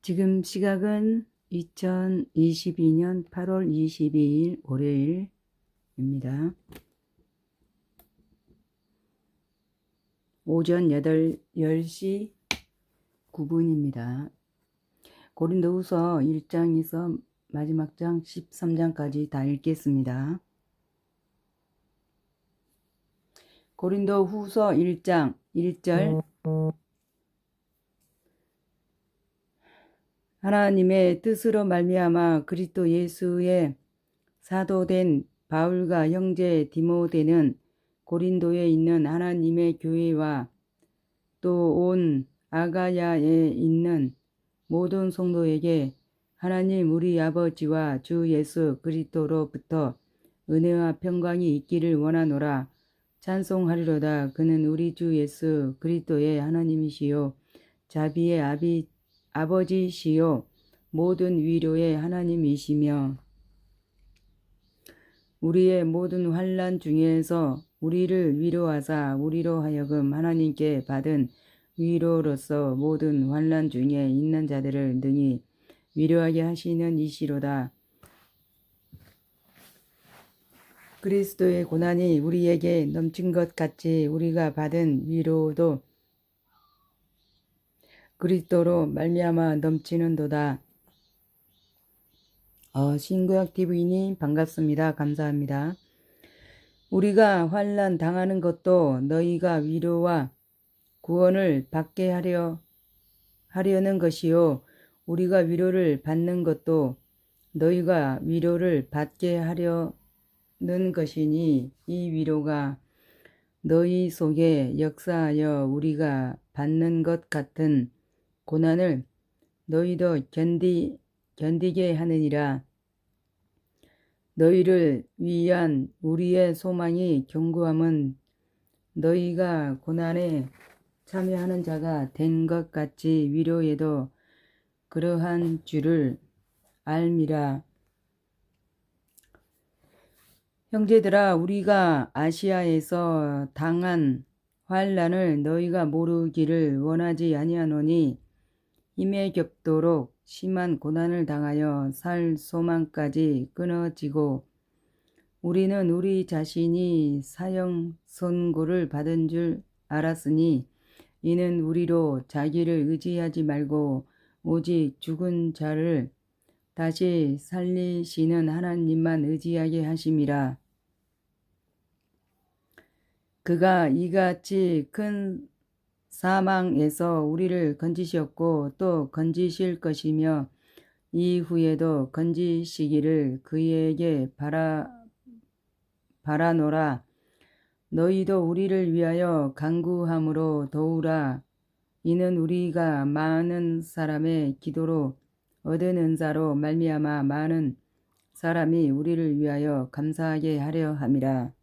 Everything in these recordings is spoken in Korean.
지금 시각은 2022년 8월 22일 월요일입니다. 오전 10시 9분입니다. 고린도후서 1장에서 마지막 장 13장까지 다 읽겠습니다. 고린도후서 1장 1절 하나님의 뜻으로 말미암아 그리스도 예수의 사도된 바울과 형제 디모데는 고린도에 있는 하나님의 교회와 또 온 아가야에 있는 모든 성도에게 하나님 우리 아버지와 주 예수 그리스도로부터 은혜와 평강이 있기를 원하노라. 찬송하리로다. 그는 우리 주 예수 그리스도의 하나님이시요 자비의 아버지시요 모든 위로의 하나님이시며 우리의 모든 환난 중에서 우리를 위로하사 우리로 하여금 하나님께 받은 위로로서 모든 환난 중에 있는 자들을 능히 위로하게 하시는 이시로다. 그리스도의 고난이 우리에게 넘친 것 같이 우리가 받은 위로도 그리스도로 말미암아 넘치는도다. 신구약TV님 반갑습니다. 감사합니다. 우리가 환난 당하는 것도 너희가 위로와 구원을 받게 하려는 것이요 우리가 위로를 받는 것도 너희가 위로를 받게 하려는 것이니 이 위로가 너희 속에 역사하여 우리가 받는 것 같은 고난을 너희도 견디게 하느니라. 너희를 위한 우리의 소망이 견고함은 너희가 고난에 참여하는 자가 된 것 같이 위로에도 그러한 줄을 알미라. 형제들아, 우리가 아시아에서 당한 환난을 너희가 모르기를 원하지 아니하노니 힘에 겹도록 심한 고난을 당하여 살 소망까지 끊어지고 우리는 우리 자신이 사형 선고를 받은 줄 알았으니 이는 우리로 자기를 의지하지 말고 오직 죽은 자를 다시 살리시는 하나님만 의지하게 하심이라. 그가 이같이 큰 사망에서 우리를 건지셨고 또 건지실 것이며 이후에도 건지시기를 그에게 바라노라. 너희도 우리를 위하여 간구함으로 도우라. 이는 우리가 많은 사람의 기도로 얻은 은사로 말미암아 많은 사람이 우리를 위하여 감사하게 하려 함이라.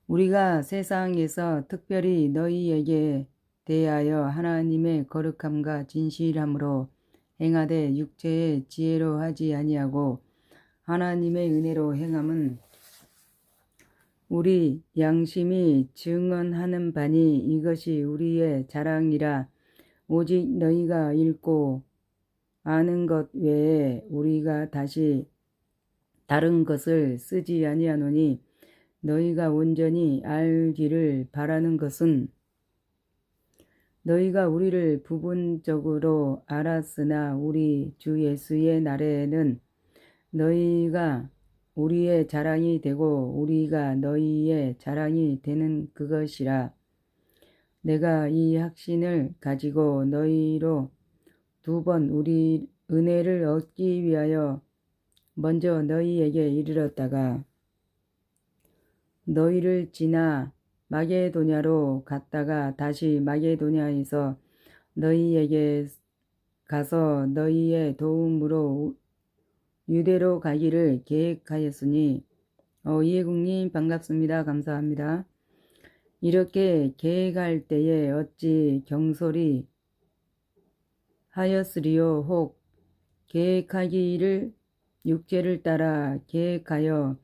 우리가 세상에서 특별히 너희에게 대하여 하나님의 거룩함과 진실함으로 행하되 육체의 지혜로 하지 아니하고 하나님의 은혜로 행함은 우리 양심이 증언하는 바니 이것이 우리의 자랑이라. 오직 너희가 읽고 아는 것 외에 우리가 다른 것을 쓰지 아니하노니 너희가 온전히 알기를 바라는 것은 너희가 우리를 부분적으로 알았으나 우리 주 예수의 날에는 너희가 우리의 자랑이 되고 우리가 너희의 자랑이 되는 그것이라. 내가 이 확신을 가지고 너희로 2번 우리 은혜를 얻기 위하여 먼저 너희에게 이르렀다가 너희를 지나 마게도냐로 갔다가 다시 마게도냐에서 너희에게 가서 너희의 도움으로 유대로 가기를 계획하였으니 이해국님 반갑습니다. 감사합니다. 이렇게 계획할 때에 어찌 경솔히 하였으리요. 혹 계획하기를 육체를 따라 계획하여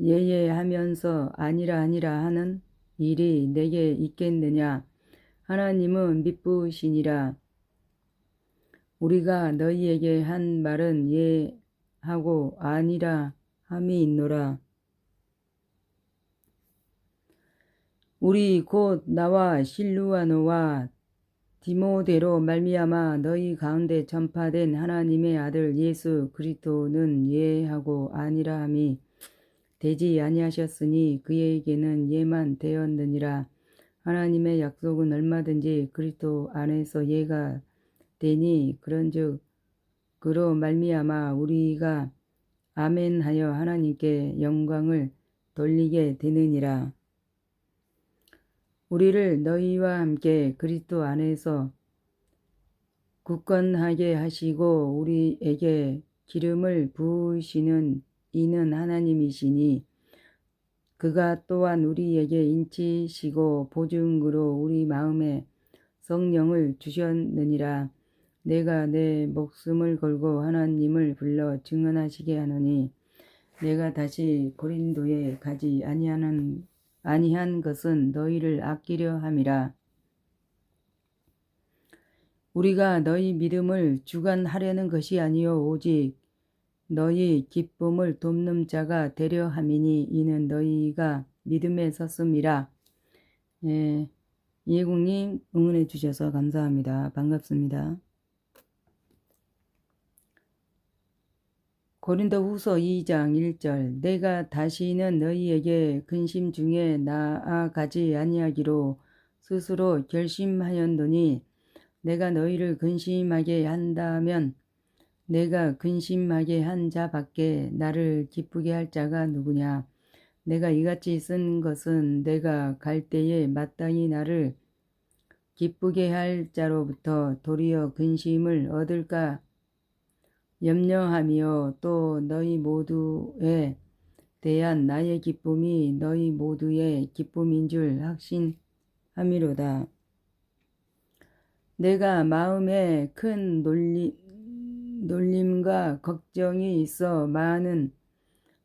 예예하면서 아니라 하는 일이 내게 있겠느냐. 하나님은 미쁘시니라. 우리가 너희에게 한 말은 예하고 아니라 함이 있노라. 우리 곧 나와 실루아노와 디모데로 말미암아 너희 가운데 전파된 하나님의 아들 예수 그리스도는 예하고 아니라 함이 되지 아니하셨으니 그에게는 예만 되었느니라. 하나님의 약속은 얼마든지 그리스도 안에서 예가 되니 그런즉 그로 말미암아 우리가 아멘하여 하나님께 영광을 돌리게 되느니라. 우리를 너희와 함께 그리스도 안에서 굳건하게 하시고 우리에게 기름을 부으시는 이는 하나님이시니 그가 또한 우리에게 인치시고 보증으로 우리 마음에 성령을 주셨느니라. 내가 내 목숨을 걸고 하나님을 불러 증언하시게 하노니 내가 다시 고린도에 가지 아니한 것은 너희를 아끼려 함이라. 우리가 너희 믿음을 주관하려는 것이 아니요 오직 너희 기쁨을 돕는 자가 되려 함이니 이는 너희가 믿음에 섰음이라. 예, 예국님 응원해 주셔서 감사합니다. 반갑습니다. 고린도후서 2장 1절 내가 다시는 너희에게 근심 중에 나아가지 아니하기로 스스로 결심하였노니 내가 너희를 근심하게 한다면 내가 근심하게 한 자밖에 나를 기쁘게 할 자가 누구냐. 내가 이같이 쓴 것은 내가 갈 때에 마땅히 나를 기쁘게 할 자로부터 도리어 근심을 얻을까 염려하며 또 너희 모두에 대한 나의 기쁨이 너희 모두의 기쁨인 줄 확신함이로다. 내가 마음에 큰 놀림과 걱정이 있어 많은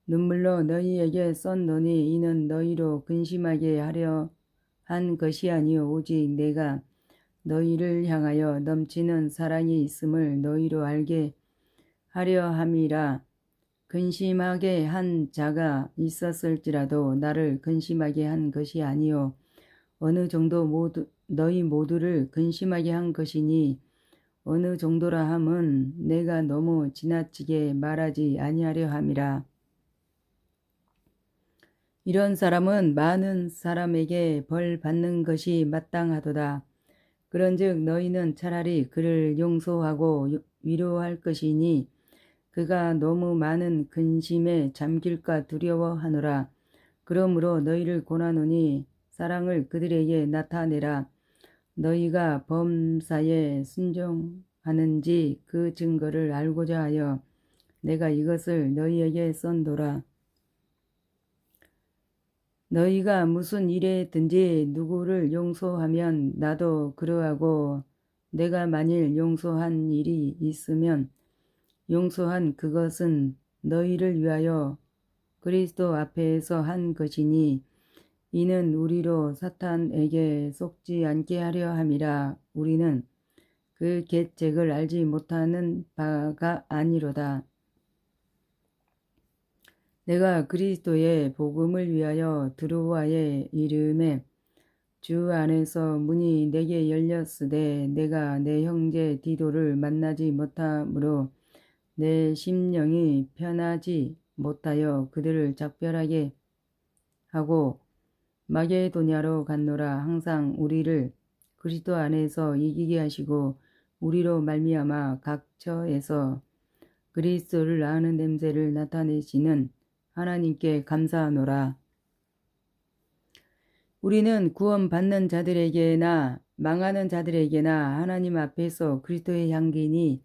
눈물로 너희에게 썼노니 이는 너희로 근심하게 하려 한 것이 아니요 오직 내가 너희를 향하여 넘치는 사랑이 있음을 너희로 알게 하려 함이라. 근심하게 한 자가 있었을지라도 나를 근심하게 한 것이 아니요 어느 정도 너희 모두를 근심하게 한 것이니 어느 정도라 함은 내가 너무 지나치게 말하지 아니하려 함이라. 이런 사람은 많은 사람에게 벌 받는 것이 마땅하도다. 그런즉 너희는 차라리 그를 용서하고 위로할 것이니 그가 너무 많은 근심에 잠길까 두려워하노라. 그러므로 너희를 권하노니 사랑을 그들에게 나타내라. 너희가 범사에 순종하는지 그 증거를 알고자 하여 내가 이것을 너희에게 썼노라. 너희가 무슨 일에든지 누구를 용서하면 나도 그러하고 내가 만일 용서한 일이 있으면 용서한 그것은 너희를 위하여 그리스도 앞에서 한 것이니 이는 우리로 사탄에게 속지 않게 하려 함이라. 우리는 그 계책을 알지 못하는 바가 아니로다. 내가 그리스도의 복음을 위하여 드로아의 이름에 주 안에서 문이 내게 열렸으되 내가 내 형제 디도를 만나지 못하므로 내 심령이 편하지 못하여 그들을 작별하게 하고 마게도냐로 갔노라. 항상 우리를 그리스도 안에서 이기게 하시고 우리로 말미암아 각처에서 그리스도를 아는 냄새를 나타내시는 하나님께 감사하노라. 우리는 구원받는 자들에게나 망하는 자들에게나 하나님 앞에서 그리스도의 향기니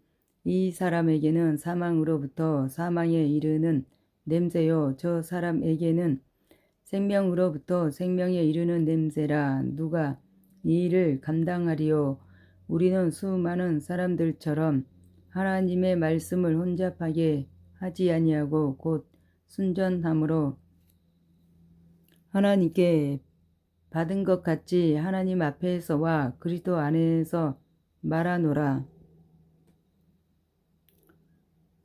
이 사람에게는 사망으로부터 사망에 이르는 냄새요 저 사람에게는 생명으로부터 생명에 이르는 냄새라. 누가 이 일을 감당하리요. 우리는 수많은 사람들처럼 하나님의 말씀을 혼잡하게 하지 아니하고 곧 순전함으로 하나님께 받은 것 같이 하나님 앞에서와 그리스도 안에서 말하노라.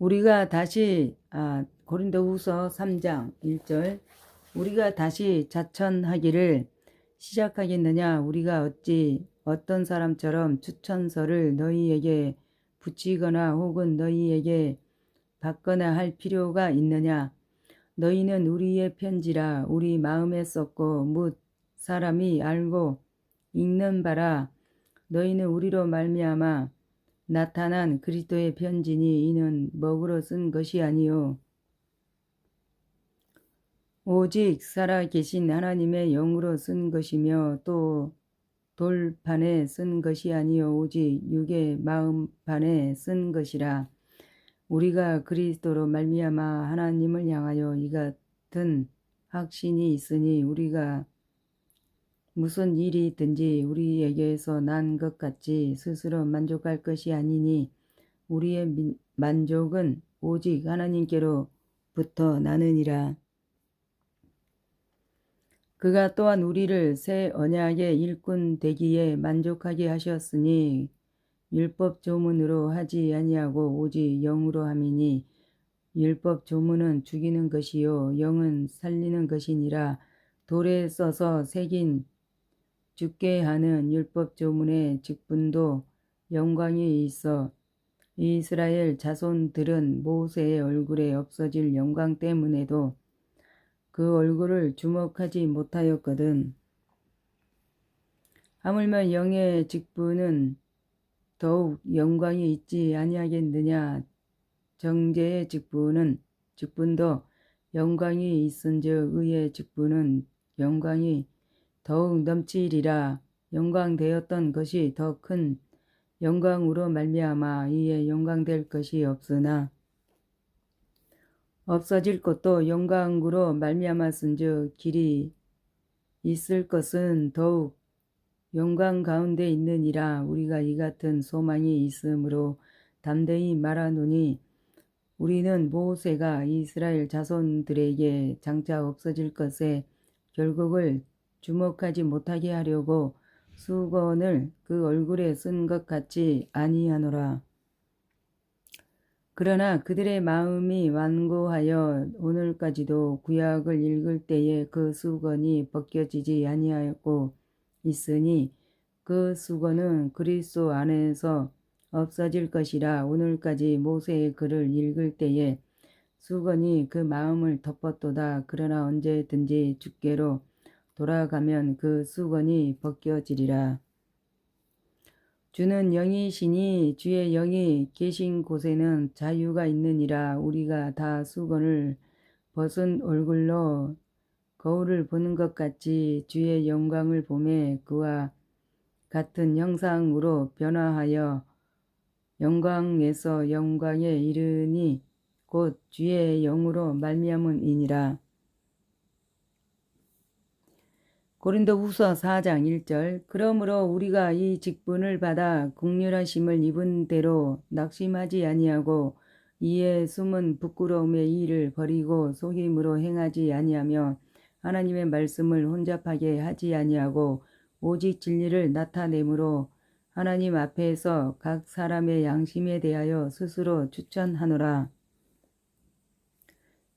우리가 다시 고린도후서 3장 1절 우리가 다시 자천하기를 시작하겠느냐. 우리가 어찌 어떤 사람처럼 추천서를 너희에게 붙이거나 혹은 너희에게 받거나 할 필요가 있느냐. 너희는 우리의 편지라 우리 마음에 썼고 뭇 사람이 알고 읽는 바라. 너희는 우리로 말미암아 나타난 그리스도의 편지니 이는 먹으로 쓴 것이 아니요 오직 살아계신 하나님의 영으로 쓴 것이며 또 돌판에 쓴 것이 아니요 오직 육의 마음판에 쓴 것이라. 우리가 그리스도로 말미암아 하나님을 향하여 이 같은 확신이 있으니 우리가 무슨 일이 있든지 우리에게서 난 것 같이 스스로 만족할 것이 아니니 우리의 만족은 오직 하나님께로부터 나느니라. 그가 또한 우리를 새 언약의 일꾼 되기에 만족하게 하셨으니 율법 조문으로 하지 아니하고 오직 영으로 함이니 율법 조문은 죽이는 것이요 영은 살리는 것이니라. 돌에 써서 새긴 죽게 하는 율법 조문의 직분도 영광이 있어 이스라엘 자손들은 모세의 얼굴에 없어질 영광 때문에도 그 얼굴을 주목하지 못하였거든. 하물며 영의 직분은 더욱 영광이 있지 아니하겠느냐. 정죄의 직분도 영광이 있은즉 의의 직분은 영광이 더욱 넘치리라. 영광되었던 것이 더 큰 영광으로 말미암아 이에 영광될 것이 없으나 없어질 것도 영광으로 말미암았은즉 길이 있을 것은 더욱 영광 가운데 있느니라. 우리가 이 같은 소망이 있으므로 담대히 말하노니 우리는 모세가 이스라엘 자손들에게 장차 없어질 것에 결국을 주목하지 못하게 하려고 수건을 그 얼굴에 쓴 것 같지 아니하노라. 그러나 그들의 마음이 완고하여 오늘까지도 구약을 읽을 때에 그 수건이 벗겨지지 아니하고 있으니 그 수건은 그리스도 안에서 없어질 것이라. 오늘까지 모세의 글을 읽을 때에 수건이 그 마음을 덮었도다. 그러나 언제든지 주께로 돌아가면 그 수건이 벗겨지리라. 주는 영이시니 주의 영이 계신 곳에는 자유가 있느니라. 우리가 다 수건을 벗은 얼굴로 거울을 보는 것 같이 주의 영광을 보매 그와 같은 형상으로 변화하여 영광에서 영광에 이르니 곧 주의 영으로 말미암음이니라. 고린도후서 4장 1절 그러므로 우리가 이 직분을 받아 긍휼하심을 입은 대로 낙심하지 아니하고 이에 숨은 부끄러움의 일을 버리고 속임으로 행하지 아니하며 하나님의 말씀을 혼잡하게 하지 아니하고 오직 진리를 나타내므로 하나님 앞에서 각 사람의 양심에 대하여 스스로 추천하노라.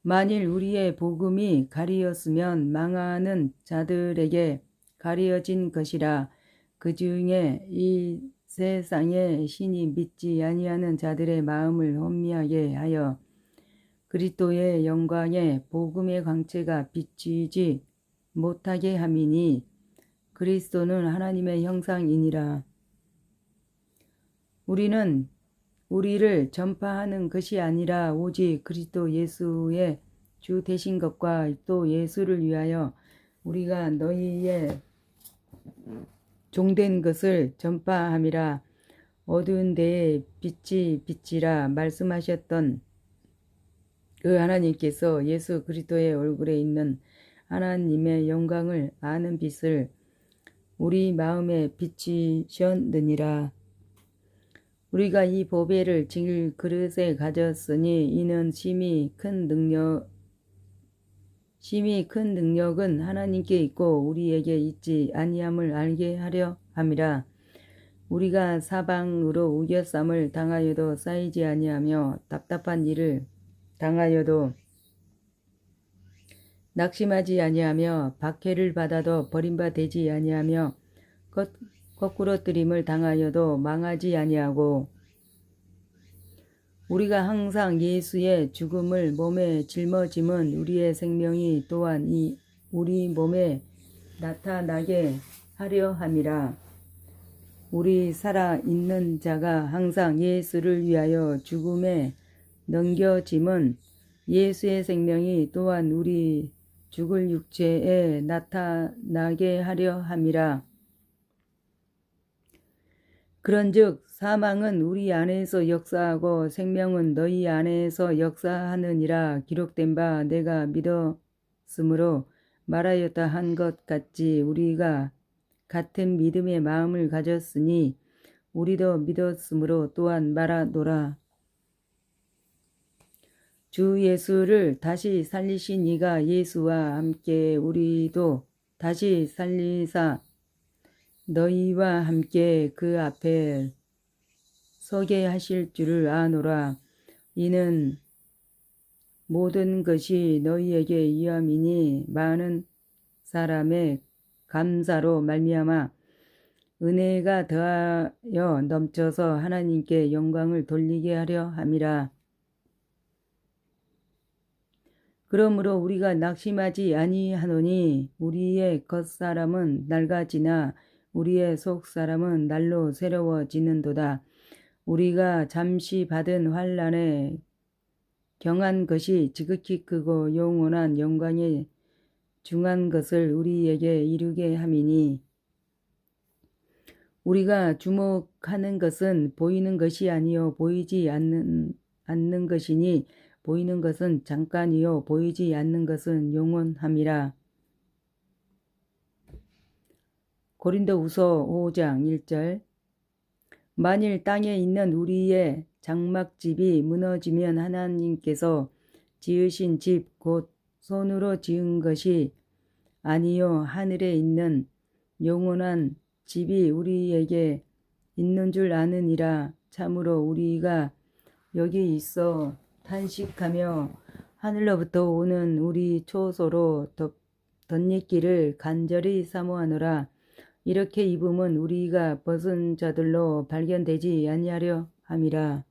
만일 우리의 복음이 가리었으면 망하는 자들에게 가리어진 것이라. 그 중에 이 세상의 신이 믿지 아니하는 자들의 마음을 혼미하게 하여 그리스도의 영광의 복음의 광채가 비치지 못하게 함이니 그리스도는 하나님의 형상이니라. 우리는 우리를 전파하는 것이 아니라 오직 그리스도 예수의 주 되신 것과 또 예수를 위하여 우리가 너희의 종된 것을 전파함이라. 어두운 데에 빛이 비치라 말씀하셨던 그 하나님께서 예수 그리스도의 얼굴에 있는 하나님의 영광을 아는 빛을 우리 마음에 비치셨느니라. 우리가 이 보배를 질 그릇에 가졌으니 이는 심히 큰 능력은 하나님께 있고 우리에게 있지 아니함을 알게 하려 함이라. 우리가 사방으로 우겨쌈을 당하여도 쌓이지 아니하며 답답한 일을 당하여도 낙심하지 아니하며 박해를 받아도 버림바 되지 아니하며 거꾸러뜨림을 당하여도 망하지 아니하고 우리가 항상 예수의 죽음을 몸에 짊어짐은 우리의 생명이 또한 우리 몸에 나타나게 하려 함이라. 우리 살아있는 자가 항상 예수를 위하여 죽음에 넘겨짐은 예수의 생명이 또한 우리 죽을 육체에 나타나게 하려 함이라. 그런즉 사망은 우리 안에서 역사하고 생명은 너희 안에서 역사하느니라. 기록된 바 내가 믿었으므로 말하였다 한 것 같이 우리가 같은 믿음의 마음을 가졌으니 우리도 믿었으므로 또한 말하노라. 주 예수를 다시 살리신 이가 예수와 함께 우리도 다시 살리사 너희와 함께 그 앞에 서게 하실 줄을 아노라. 이는 모든 것이 너희에게 위함이니 많은 사람의 감사로 말미암아 은혜가 더하여 넘쳐서 하나님께 영광을 돌리게 하려 함이라. 그러므로 우리가 낙심하지 아니하노니 우리의 겉사람은 낡아지나 우리의 속사람은 날로 새로워지는도다. 우리가 잠시 받은 환난에 경한 것이 지극히 크고 영원한 영광에 중한 것을 우리에게 이루게 함이니 우리가 주목하는 것은 보이는 것이 아니요 보이지 않는 것이니 보이는 것은 잠깐이요 보이지 않는 것은 영원함이라. 고린도후서 5장 1절. 만일 땅에 있는 우리의 장막집이 무너지면 하나님께서 지으신 집 곧 손으로 지은 것이 아니요 하늘에 있는 영원한 집이 우리에게 있는 줄 아느니라. 참으로 우리가 여기 있어 탄식하며 하늘로부터 오는 우리 초소로 덧입기를 간절히 사모하노라. 이렇게 입음은 우리가 벗은 자들로 발견되지 아니하려 함이라.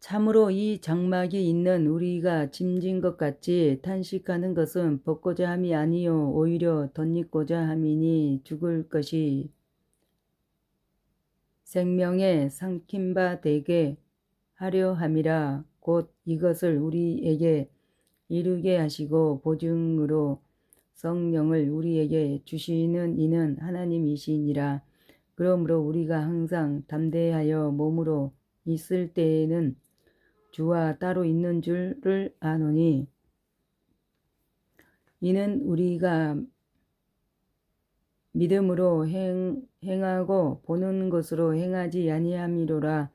참으로 이 장막이 있는 우리가 짐진 것 같이 탄식하는 것은 벗고자 함이 아니요 오히려 덧입고자 함이니 죽을 것이 생명에 삼킨 바 되게 하려 함이라. 곧 이것을 우리에게 이루게 하시고 보증으로 성령을 우리에게 주시는 이는 하나님이시니라. 그러므로 우리가 항상 담대하여 몸으로 있을 때에는 주와 따로 있는 줄을 아노니 이는 우리가 믿음으로 행하고 보는 것으로 행하지 아니함이로라.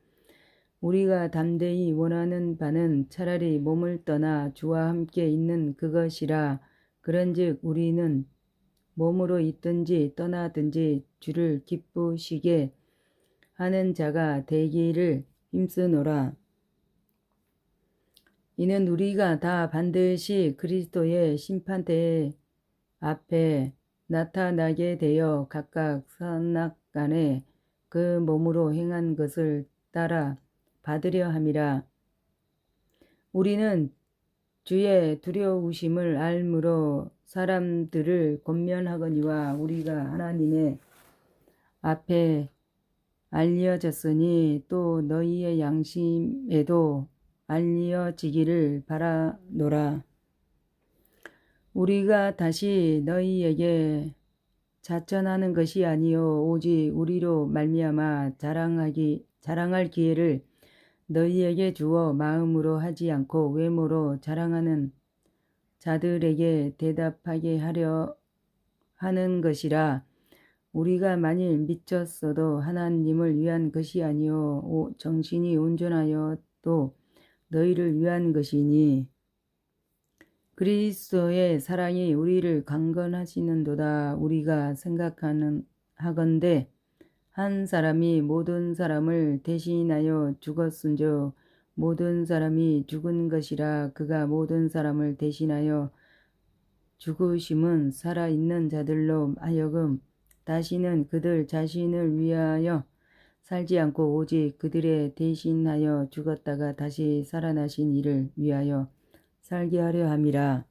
우리가 담대히 원하는 바는 차라리 몸을 떠나 주와 함께 있는 그것이라. 그런즉 우리는 몸으로 있든지 떠나든지 주를 기쁘시게 하는 자가 되기를 힘쓰노라. 이는 우리가 다 반드시 그리스도의 심판대 앞에 나타나게 되어 각각 선악간에 그 몸으로 행한 것을 따라 받으려 함이라. 우리는 주의 두려우심을 알므로 사람들을 권면하거니와 우리가 하나님의 앞에 알려졌으니 또 너희의 양심에도 알려지기를 바라노라. 우리가 다시 너희에게 자천하는 것이 아니요 오직 우리로 말미암아 자랑할 기회를 너희에게 주어 마음으로 하지 않고 외모로 자랑하는 자들에게 대답하게 하려 하는 것이라. 우리가 만일 미쳤어도 하나님을 위한 것이 아니요 정신이 온전하여도 너희를 위한 것이니 그리스도의 사랑이 우리를 강건하시는도다. 우리가 생각하는 하건대 한 사람이 모든 사람을 대신하여 죽었은즉 모든 사람이 죽은 것이라. 그가 모든 사람을 대신하여 죽으심은 살아있는 자들로 하여금 다시는 그들 자신을 위하여 살지 않고 오직 그들의 대신하여 죽었다가 다시 살아나신 이를 위하여 살게 하려 함이라.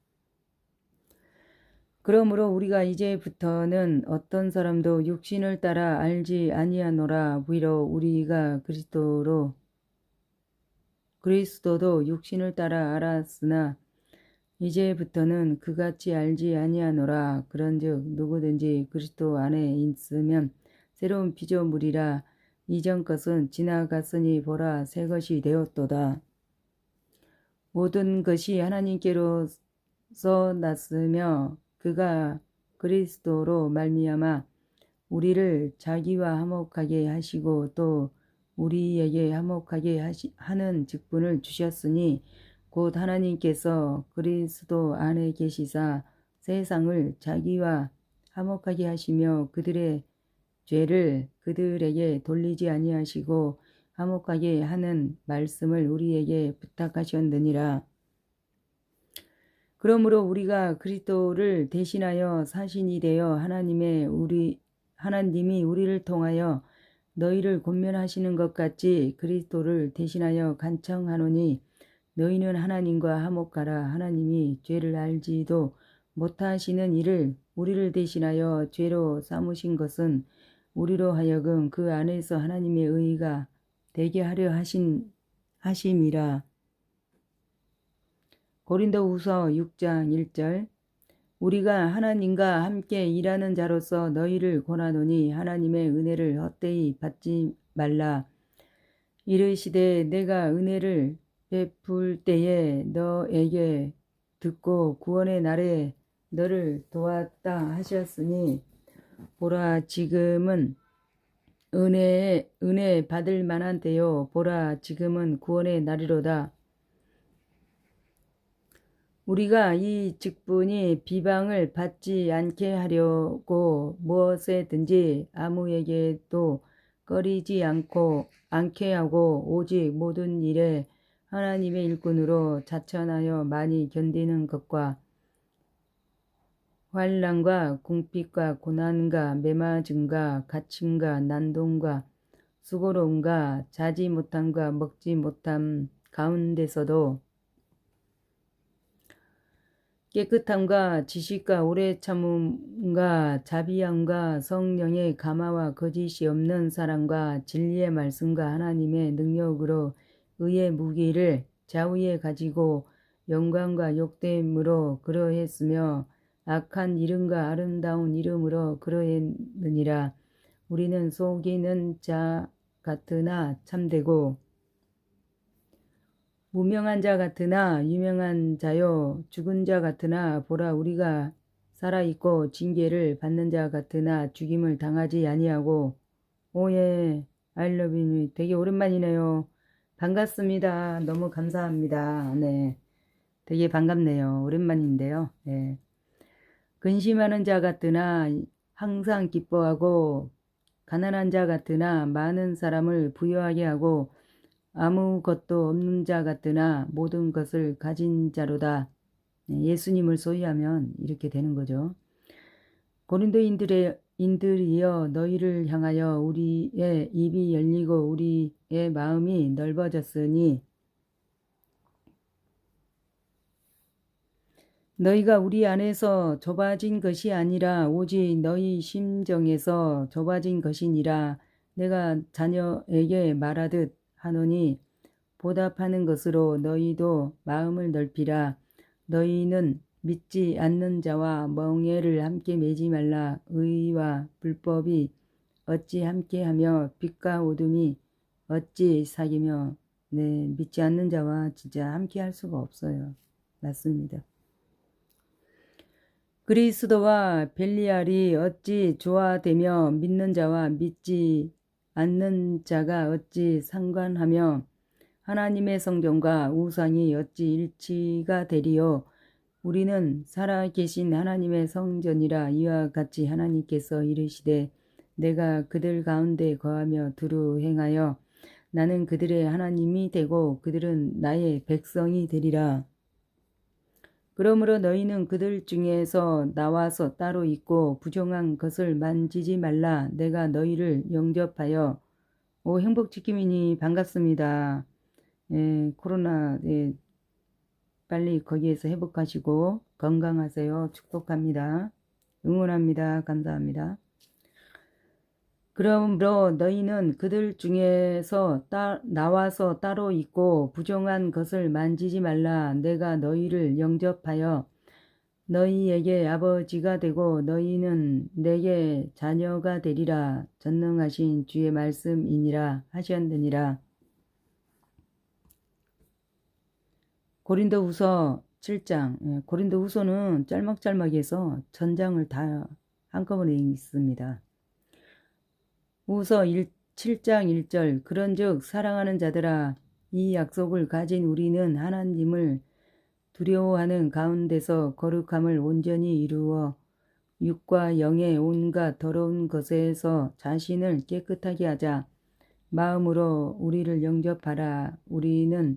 그러므로 우리가 이제부터는 어떤 사람도 육신을 따라 알지 아니하노라. 위로 우리가 그리스도도 육신을 따라 알았으나 이제부터는 그같이 알지 아니하노라. 그런즉 누구든지 그리스도 안에 있으면 새로운 피조물이라. 이전 것은 지나갔으니 보라 새 것이 되었도다. 모든 것이 하나님께로서 났으며 그가 그리스도로 말미암아 우리를 자기와 화목하게 하시고 또 우리에게 화목하게 하는 직분을 주셨으니 곧 하나님께서 그리스도 안에 계시사 세상을 자기와 화목하게 하시며 그들의 죄를 그들에게 돌리지 아니하시고 화목하게 하는 말씀을 우리에게 부탁하셨느니라. 그러므로 우리가 그리스도를 대신하여 사신이 되어 하나님이 우리를 통하여 너희를 권면하시는 것 같이 그리스도를 대신하여 간청하노니 너희는 하나님과 화목하라. 하나님이 죄를 알지도 못하시는 이를 우리를 대신하여 죄로 삼으신 것은 우리로 하여금 그 안에서 하나님의 의가 되게 하려 하심이라. 고린도후서 6장 1절. 우리가 하나님과 함께 일하는 자로서 너희를 권하노니 하나님의 은혜를 헛되이 받지 말라. 이르시되 내가 은혜를 베풀 때에 너에게 듣고 구원의 날에 너를 도왔다 하셨으니 보라 지금은 은혜 받을 만한 때요 보라 지금은 구원의 날이로다. 우리가 이 직분이 비방을 받지 않게 하려고 무엇에든지 아무에게도 꺼리지 않게 하고 오직 모든 일에 하나님의 일꾼으로 자천하여 많이 견디는 것과 환난과 궁핍과 고난과 매맞음과 갇힘과 난동과 수고로움과 자지 못함과 먹지 못함 가운데서도 깨끗함과 지식과 오래 참음과 자비함과 성령의 감화와 거짓이 없는 사랑과 진리의 말씀과 하나님의 능력으로 의의 무기를 좌우에 가지고 영광과 욕됨으로 그러했으며 악한 이름과 아름다운 이름으로 그러했느니라. 우리는 속이는 자 같으나 참되고 무명한 자 같으나 유명한 자요 죽은 자 같으나 보라 우리가 살아있고 징계를 받는 자 같으나 죽임을 당하지 아니하고 오예 I love you 되게 오랜만이네요. 반갑습니다. 너무 감사합니다. 네, 되게 반갑네요. 오랜만인데요. 네. 근심하는 자 같으나 항상 기뻐하고 가난한 자 같으나 많은 사람을 부유하게 하고 아무것도 없는 자 같으나 모든 것을 가진 자로다. 예수님을 소유하면 이렇게 되는 거죠. 고린도인들이여 너희를 향하여 우리의 입이 열리고 우리의 마음이 넓어졌으니 너희가 우리 안에서 좁아진 것이 아니라 오직 너희 심정에서 좁아진 것이니라. 내가 자녀에게 말하듯 하노니 보답하는 것으로 너희도 마음을 넓히라. 너희는 믿지 않는 자와 멍에를 함께 매지 말라. 의와 불법이 어찌 함께하며 빛과 어둠이 어찌 사귀며. 네, 믿지 않는 자와 진짜 함께할 수가 없어요. 맞습니다. 그리스도와 벨리알이 어찌 조화되며 믿는 자와 믿지 않는 자가 어찌 상관하며 하나님의 성전과 우상이 어찌 일치가 되리요. 우리는 살아계신 하나님의 성전이라. 이와 같이 하나님께서 이르시되 내가 그들 가운데 거하며 두루 행하여 나는 그들의 하나님이 되고 그들은 나의 백성이 되리라. 그러므로 너희는 그들 중에서 나와서 따로 있고 부정한 것을 만지지 말라. 내가 너희를 영접하여 행복지킴이니 반갑습니다. 코로나 빨리 거기에서 회복하시고 건강하세요. 축복합니다. 응원합니다. 감사합니다. 그러므로 너희는 그들 중에서 나와서 따로 있고 부정한 것을 만지지 말라. 내가 너희를 영접하여 너희에게 아버지가 되고 너희는 내게 자녀가 되리라. 전능하신 주의 말씀이니라 하셨느니라. 고린도후서 7장. 고린도후서는 짤막짤막해서 전장을 다 한꺼번에 읽습니다. 후서 7장 1절. 그런즉 사랑하는 자들아, 이 약속을 가진 우리는 하나님을 두려워하는 가운데서 거룩함을 온전히 이루어 육과 영의 온갖 더러운 것에서 자신을 깨끗하게 하자. 마음으로 우리를 영접하라. 우리는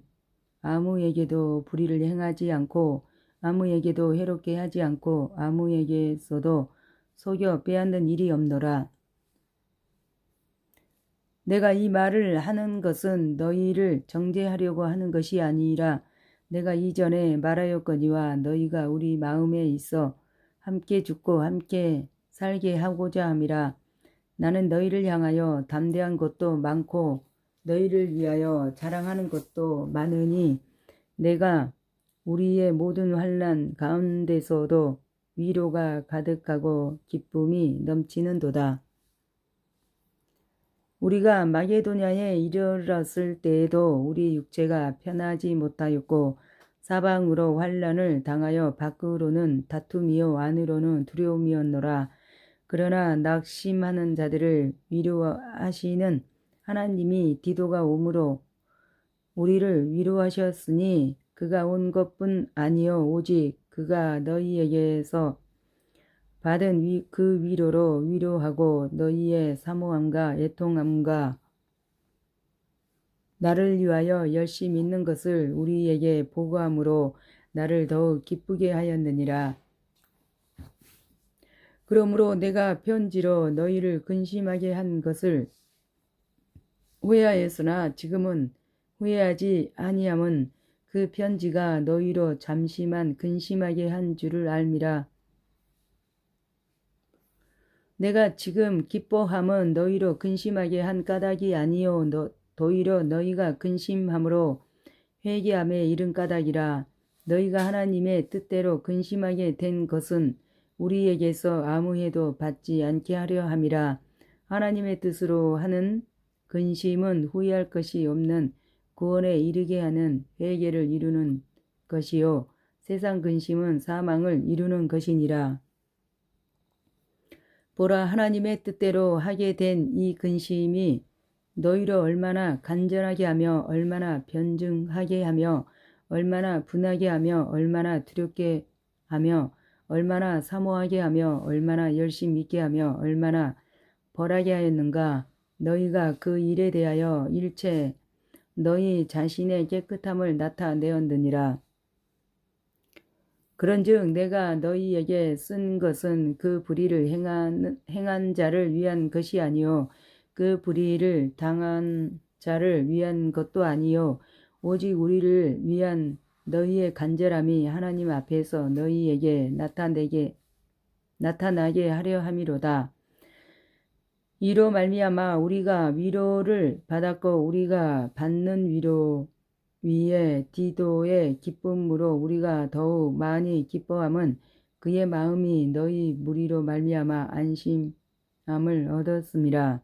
아무에게도 불의를 행하지 않고 아무에게도 해롭게 하지 않고 아무에게서도 속여 빼앗는 일이 없노라. 내가 이 말을 하는 것은 너희를 정죄하려고 하는 것이 아니라 내가 이전에 말하였거니와 너희가 우리 마음에 있어 함께 죽고 함께 살게 하고자 함이라. 나는 너희를 향하여 담대한 것도 많고 너희를 위하여 자랑하는 것도 많으니 내가 우리의 모든 환난 가운데서도 위로가 가득하고 기쁨이 넘치는도다. 우리가 마게도냐에 이르렀을 때에도 우리 육체가 편하지 못하였고 사방으로 환난을 당하여 밖으로는 다툼이요 안으로는 두려움이었노라. 그러나 낙심하는 자들을 위로하시는 하나님이 디도가 오므로 우리를 위로하셨으니 그가 온 것뿐 아니요 오직 그가 너희에게서 받은 그 위로로 위로하고 너희의 사모함과 애통함과 나를 위하여 열심히 있는 것을 우리에게 보고함으로 나를 더욱 기쁘게 하였느니라. 그러므로 내가 편지로 너희를 근심하게 한 것을 후회하였으나 지금은 후회하지 아니함은 그 편지가 너희로 잠시만 근심하게 한 줄을 알미라. 내가 지금 기뻐함은 너희로 근심하게 한 까닭이 아니요 도리어 너희가 근심함으로 회개함에 이른 까닭이라. 너희가 하나님의 뜻대로 근심하게 된 것은 우리에게서 아무 해도 받지 않게 하려 함이라. 하나님의 뜻으로 하는 근심은 후회할 것이 없는 구원에 이르게 하는 회개를 이루는 것이요 세상 근심은 사망을 이루는 것이니라. 보라, 하나님의 뜻대로 하게 된 이 근심이 너희를 얼마나 간절하게 하며 얼마나 변증하게 하며 얼마나 분하게 하며 얼마나 두렵게 하며 얼마나 사모하게 하며 얼마나 열심히 있게 하며 얼마나 벌하게 하였는가. 너희가 그 일에 대하여 일체 너희 자신의 깨끗함을 나타내었느니라. 그런즉 내가 너희에게 쓴 것은 그 불의를 행한 자를 위한 것이 아니요 그 불의를 당한 자를 위한 것도 아니요 오직 우리를 위한 너희의 간절함이 하나님 앞에서 너희에게 나타나게 하려 함이로다. 이로 말미암아 우리가 위로를 받았고 우리가 받는 위로 위에 디도의 기쁨으로 우리가 더욱 많이 기뻐함은 그의 마음이 너희 무리로 말미암아 안심함을 얻었음이라.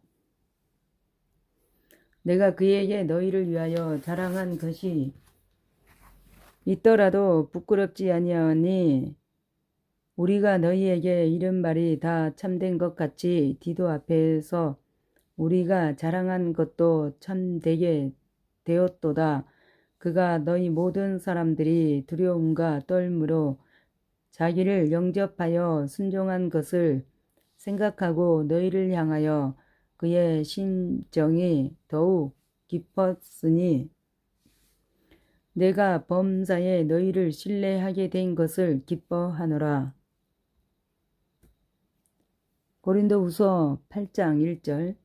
내가 그에게 너희를 위하여 자랑한 것이 있더라도 부끄럽지 아니하니 우리가 너희에게 이른 말이 다 참된 것 같이 디도 앞에서 우리가 자랑한 것도 참되게 되었도다. 그가 너희 모든 사람들이 두려움과 떨므로 자기를 영접하여 순종한 것을 생각하고 너희를 향하여 그의 심정이 더욱 깊었으니 내가 범사에 너희를 신뢰하게 된 것을 기뻐하노라. 고린도후서 8장 1절.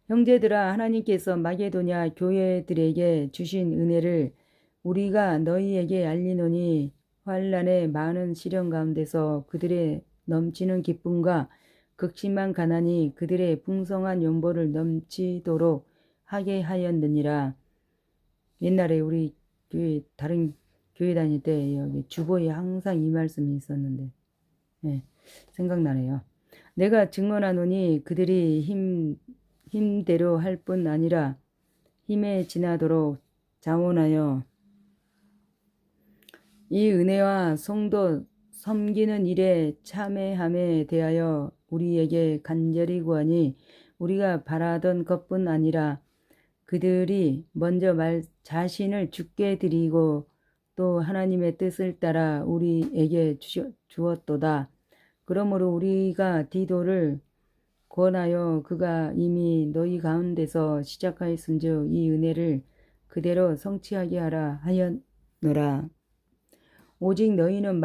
형제들아, 하나님께서 마게도냐 교회들에게 주신 은혜를 우리가 너희에게 알리노니 환난의 많은 시련 가운데서 그들의 넘치는 기쁨과 극심한 가난이 그들의 풍성한 연보를 넘치도록 하게 하였느니라. 옛날에 우리 교회 다른 교회 다닐 때 여기 주보에 항상 이 말씀이 있었는데 생각나네요. 내가 증언하노니 그들이 힘대로 할 뿐 아니라 힘에 지나도록 자원하여 이 은혜와 성도 섬기는 일에 참여함에 대하여 우리에게 간절히 구하니 우리가 바라던 것뿐 아니라 그들이 먼저 자신을 주께 드리고 또 하나님의 뜻을 따라 우리에게 주었도다. 그러므로 우리가 디도를 권하여 그가 이미 너희 가운데서 시작하였은즉 이 은혜를 그대로 성취하게 하라 하였노라. 오직 너희는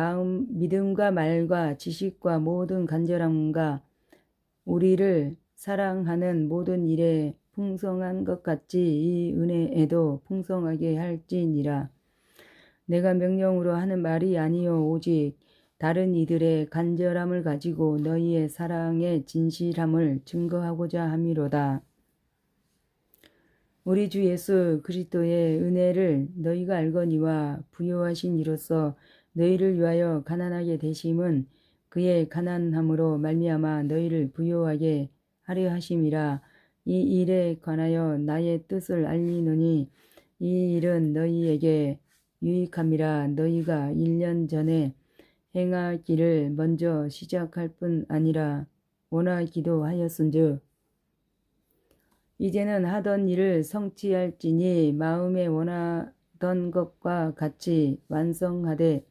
믿음과 말과 지식과 모든 간절함과 우리를 사랑하는 모든 일에 풍성한 것 같이 이 은혜에도 풍성하게 할지니라. 내가 명령으로 하는 말이 아니요 오직 다른 이들의 간절함을 가지고 너희의 사랑의 진실함을 증거하고자 함이로다. 우리 주 예수 그리스도의 은혜를 너희가 알거니와 부요하신 이로써 너희를 위하여 가난하게 되심은 그의 가난함으로 말미암아 너희를 부요하게 하려 하심이라. 이 일에 관하여 나의 뜻을 알리노니 이 일은 너희에게 유익함이라. 너희가 1년 전에 행하기를 먼저 시작할 뿐 아니라 원하기도 하였은즉 이제는 하던 일을 성취할지니 마음에 원하던 것과 같이 완성하되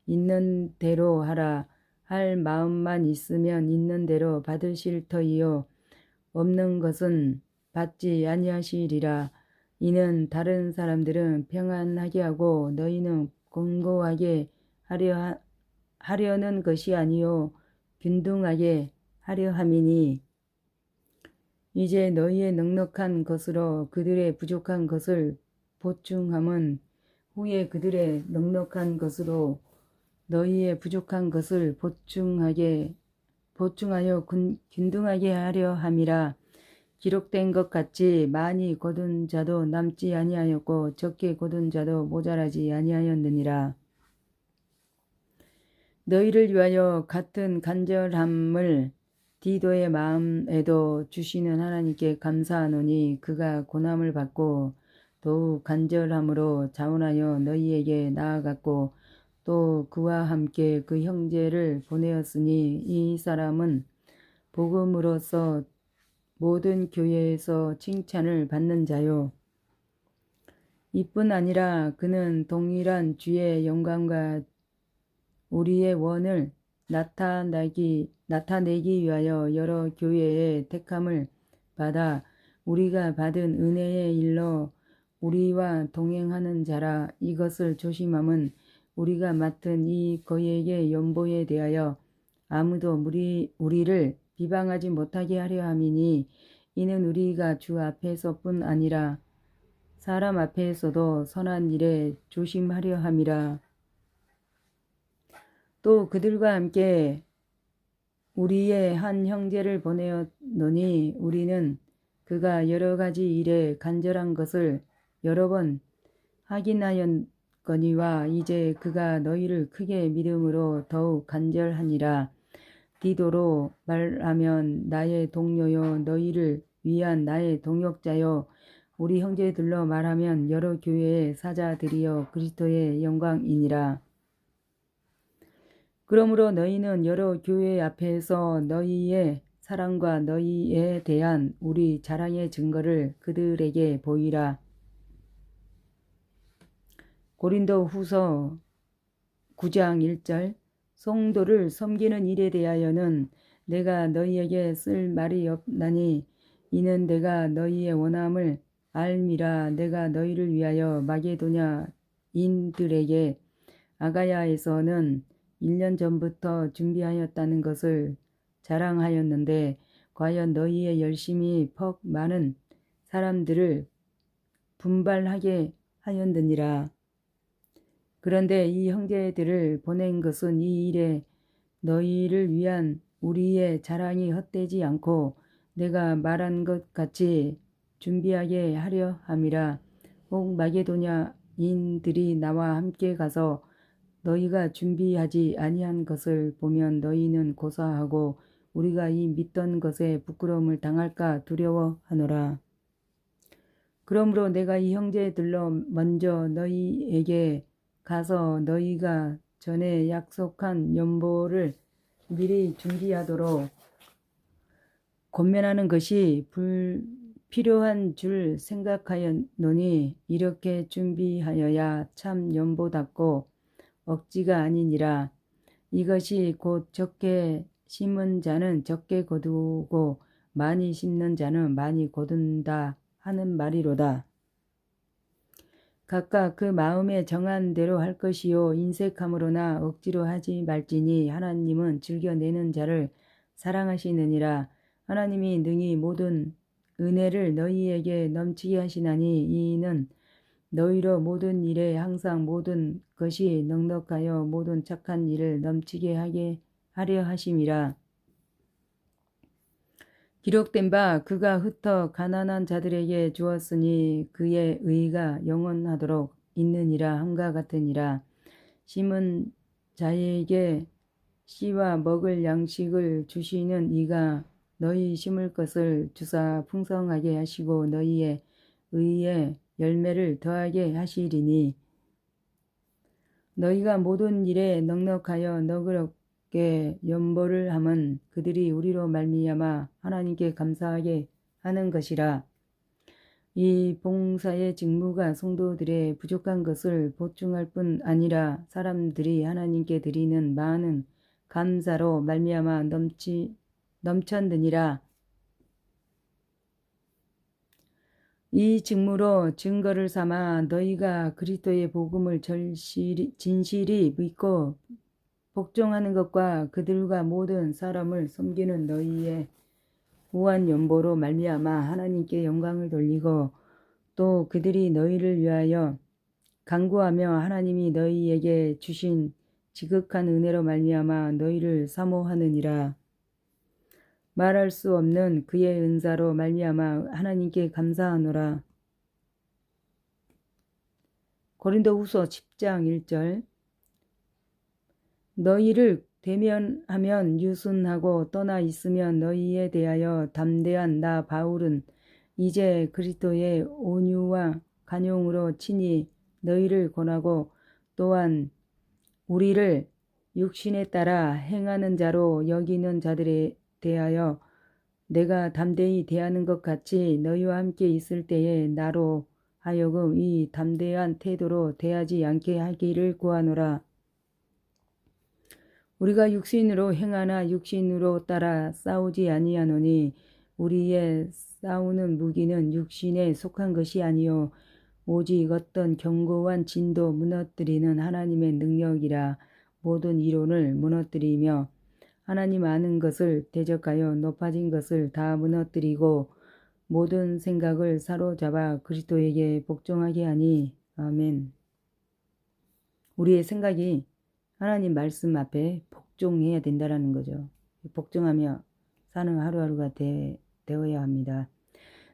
있는 대로 하라. 할 마음만 있으면 있는 대로 받으실 터이요 없는 것은 받지 아니하시리라. 이는 다른 사람들은 평안하게 하고 너희는 공고하게 하려는 것이 아니요 균등하게 하려 함이니 이제 너희의 넉넉한 것으로 그들의 부족한 것을 보충함은 후에 그들의 넉넉한 것으로 너희의 부족한 것을 보충하여 균등하게 하려 함이라. 기록된 것 같이 많이 거둔 자도 남지 아니하였고 적게 거둔 자도 모자라지 아니하였느니라. 너희를 위하여 같은 간절함을 디도의 마음에도 주시는 하나님께 감사하노니 그가 고난을 받고 더욱 간절함으로 자원하여 너희에게 나아갔고 또 그와 함께 그 형제를 보내었으니 이 사람은 복음으로써 모든 교회에서 칭찬을 받는 자요. 이뿐 아니라 그는 동일한 주의 영광과 우리의 원을 나타내기 위하여 여러 교회의 택함을 받아 우리가 받은 은혜의 일로 우리와 동행하는 자라. 이것을 조심함은 우리가 맡은 이 거액의 연보에 대하여 아무도 우리를 비방하지 못하게 하려 함이니 이는 우리가 주 앞에서뿐 아니라 사람 앞에서도 선한 일에 조심하려 함이라. 또 그들과 함께 우리의 한 형제를 보내었노니 우리는 그가 여러 가지 일에 간절한 것을 여러 번 확인하였거니와 이제 그가 너희를 크게 믿음으로 더욱 간절하니라. 디도로 말하면 나의 동료요 너희를 위한 나의 동역자요 우리 형제들로 말하면 여러 교회의 사자들이여 그리스도의 영광이니라. 그러므로 너희는 여러 교회 앞에서 너희의 사랑과 너희에 대한 우리 자랑의 증거를 그들에게 보이라. 고린도 후서 9장 1절. 성도를 섬기는 일에 대하여는 내가 너희에게 쓸 말이 없나니 이는 내가 너희의 원함을 알미라. 내가 너희를 위하여 마게도냐인들에게 아가야에서는 1년 전부터 준비하였다는 것을 자랑하였는데 과연 너희의 열심이 퍽 많은 사람들을 분발하게 하였느니라. 그런데 이 형제들을 보낸 것은 이 일에 너희를 위한 우리의 자랑이 헛되지 않고 내가 말한 것 같이 준비하게 하려 함이라. 혹 마게도냐인들이 나와 함께 가서 너희가 준비하지 아니한 것을 보면 너희는 고사하고 우리가 이 믿던 것에 부끄러움을 당할까 두려워하노라. 그러므로 내가 이 형제들로 먼저 너희에게 가서 너희가 전에 약속한 연보를 미리 준비하도록 권면하는 것이 필요한 줄 생각하였노니 이렇게 준비하여야 참 연보답고 억지가 아니니라. 이것이 곧 적게 심은 자는 적게 거두고 많이 심는 자는 많이 거둔다 하는 말이로다. 각각 그 마음에 정한 대로 할 것이요 인색함으로나 억지로 하지 말지니 하나님은 즐겨내는 자를 사랑하시느니라. 하나님이 능히 모든 은혜를 너희에게 넘치게 하시나니 이는 너희로 모든 일에 항상 모든 것이 넉넉하여 모든 착한 일을 넘치게 하게 하려 하심이라. 기록된 바 그가 흩어 가난한 자들에게 주었으니 그의 의가 영원하도록 있느니라 함과 같으니라. 심은 자에게 씨와 먹을 양식을 주시는 이가 너희 심을 것을 주사 풍성하게 하시고 너희의 의의 열매를 더하게 하시리니 너희가 모든 일에 넉넉하여 너그럽게 연보를 함은 그들이 우리로 말미암아 하나님께 감사하게 하는 것이라. 이 봉사의 직무가 성도들의 부족한 것을 보충할 뿐 아니라 사람들이 하나님께 드리는 많은 감사로 말미암아 넘쳤느니라. 이 직무로 증거를 삼아 너희가 그리스도의 복음을 진실이 믿고 복종하는 것과 그들과 모든 사람을 섬기는 너희의 무한 연보로 말미암아 하나님께 영광을 돌리고 또 그들이 너희를 위하여 간구하며 하나님이 너희에게 주신 지극한 은혜로 말미암아 너희를 사모하느니라. 말할 수 없는 그의 은사로 말미암아 하나님께 감사하노라. 고린도후서 10장 1절. 너희를 대면하면 유순하고 떠나 있으면 너희에 대하여 담대한 나 바울은 이제 그리스도의 온유와 간용으로 친히 너희를 권하고 또한 우리를 육신에 따라 행하는 자로 여기는 자들에 대하여 내가 담대히 대하는 것 같이 너희와 함께 있을 때에 나로 하여금 이 담대한 태도로 대하지 않게 하기를 구하노라. 우리가 육신으로 행하나 육신으로 따라 싸우지 아니하노니 우리의 싸우는 무기는 육신에 속한 것이 아니요 오직 어떤 견고한 진도 무너뜨리는 하나님의 능력이라. 모든 이론을 무너뜨리며 하나님 아는 것을 대적하여 높아진 것을 다 무너뜨리고 모든 생각을 사로잡아 그리스도에게 복종하게 하니. 아멘. 우리의 생각이 하나님 말씀 앞에 복종해야 된다라는 거죠. 복종하며 사는 하루하루가 되어야 합니다.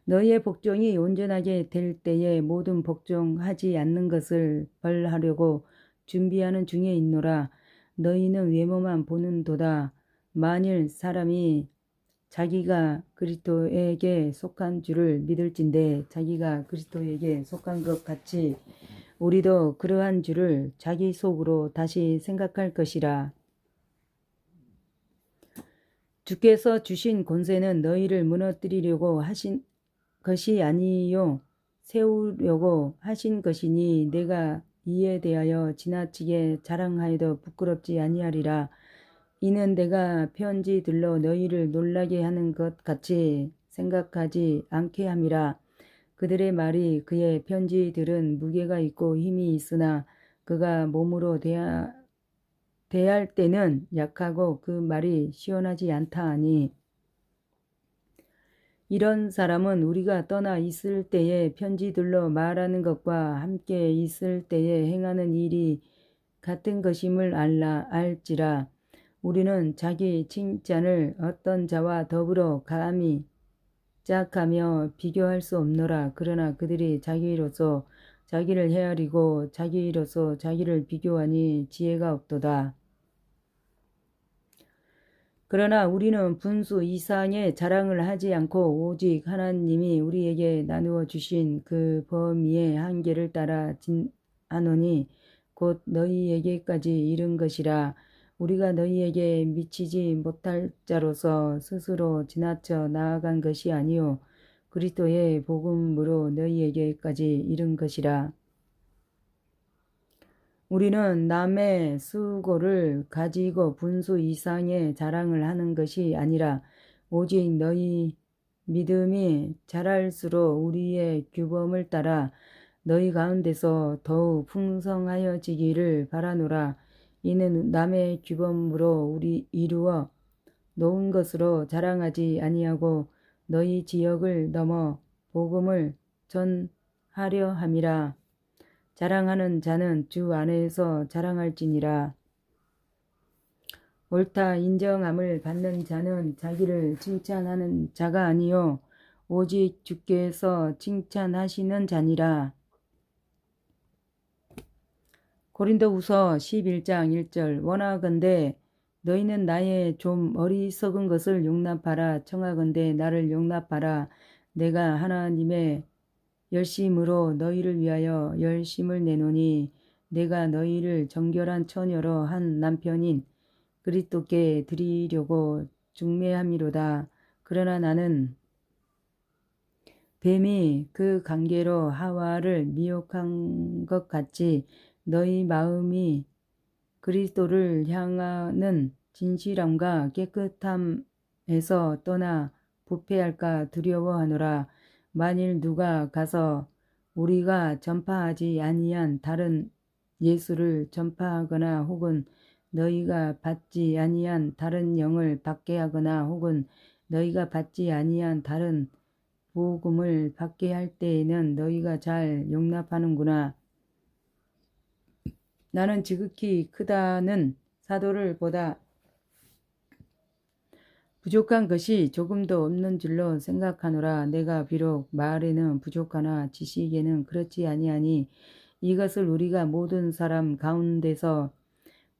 너희의 복종이 온전하게 될 때에 모든 복종하지 않는 것을 벌하려고 준비하는 중에 있노라. 너희는 외모만 보는도다. 만일 사람이 자기가 그리스도에게 속한 줄을 믿을진대 자기가 그리스도에게 속한 것 같이 우리도 그러한 줄을 자기 속으로 다시 생각할 것이라. 주께서 주신 권세는 너희를 무너뜨리려고 하신 것이 아니요 세우려고 하신 것이니 내가 이에 대하여 지나치게 자랑하여도 부끄럽지 아니하리라. 이는 내가 편지들로 너희를 놀라게 하는 것 같이 생각하지 않게 함이라. 그들의 말이 그의 편지들은 무게가 있고 힘이 있으나 그가 몸으로 대할 때는 약하고 그 말이 시원하지 않다 하니 이런 사람은 우리가 떠나 있을 때에 편지들로 말하는 것과 함께 있을 때에 행하는 일이 같은 것임을 알지라. 우리는 자기 칭찬을 어떤 자와 더불어 감히 짝하며 비교할 수 없노라. 그러나 그들이 자기로서 자기를 헤아리고 자기로서 자기를 비교하니 지혜가 없도다. 그러나 우리는 분수 이상의 자랑을 하지 않고 오직 하나님이 우리에게 나누어 주신 그 범위의 한계를 따라 하노니 곧 너희에게까지 이른 것이라. 우리가 너희에게 미치지 못할 자로서 스스로 지나쳐 나아간 것이 아니요 그리스도의 복음으로 너희에게까지 이른 것이라. 우리는 남의 수고를 가지고 분수 이상의 자랑을 하는 것이 아니라 오직 너희 믿음이 자랄수록 우리의 규범을 따라 너희 가운데서 더욱 풍성하여지기를 바라노라. 이는 남의 규범으로 우리 이루어 놓은 것으로 자랑하지 아니하고 너희 지역을 넘어 복음을 전하려 함이라. 자랑하는 자는 주 안에서 자랑할지니라. 옳다 인정함을 받는 자는 자기를 칭찬하는 자가 아니요 오직 주께서 칭찬하시는 자니라. 고린도후서 11장 1절 원하건대 너희는 나의 좀 어리석은 것을 용납하라. 청하건대 나를 용납하라. 내가 하나님의 열심으로 너희를 위하여 열심을 내노니 내가 너희를 정결한 처녀로 한 남편인 그리스도께 드리려고 중매함이로다. 그러나 나는 뱀이 그 관계로 하와를 미혹한 것 같이 너희 마음이 그리스도를 향하는 진실함과 깨끗함에서 떠나 부패할까 두려워하노라. 만일 누가 가서 우리가 전파하지 아니한 다른 예수를 전파하거나 혹은 너희가 받지 아니한 다른 영을 받게 하거나 혹은 너희가 받지 아니한 다른 복음을 받게 할 때에는 너희가 잘 용납하는구나. 나는 지극히 크다는 사도를 보다 부족한 것이 조금도 없는 줄로 생각하노라. 내가 비록 말에는 부족하나 지식에는 그렇지 아니하니 이것을 우리가 모든 사람 가운데서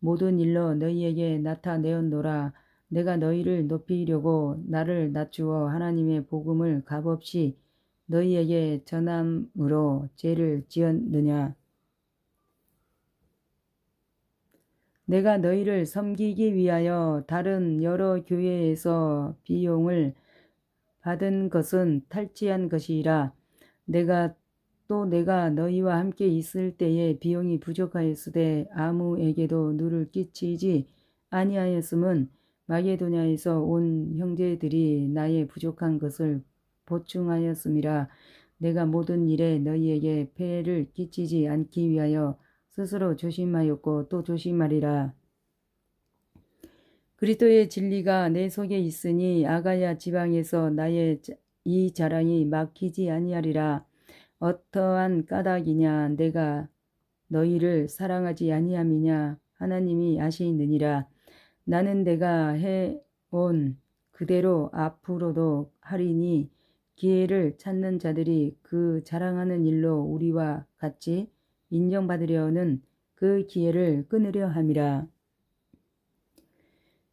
모든 일로 너희에게 나타내었노라. 내가 너희를 높이려고 나를 낮추어 하나님의 복음을 값없이 너희에게 전함으로 죄를 지었느냐. 내가 너희를 섬기기 위하여 다른 여러 교회에서 비용을 받은 것은 탈취한 것이라. 내가 너희와 함께 있을 때에 비용이 부족하였으되 아무에게도 누를 끼치지 아니하였음은 마게도냐에서 온 형제들이 나의 부족한 것을 보충하였음이라. 내가 모든 일에 너희에게 폐해를 끼치지 않기 위하여 스스로 조심하였고 또 조심하리라. 그리스도의 진리가 내 속에 있으니 아가야 지방에서 나의 이 자랑이 막히지 아니하리라. 어떠한 까닭이냐 내가 너희를 사랑하지 아니함이냐 하나님이 아시느니라. 나는 내가 해온 그대로 앞으로도 하리니 기회를 찾는 자들이 그 자랑하는 일로 우리와 같이 인정받으려는 그 기회를 끊으려 함이라.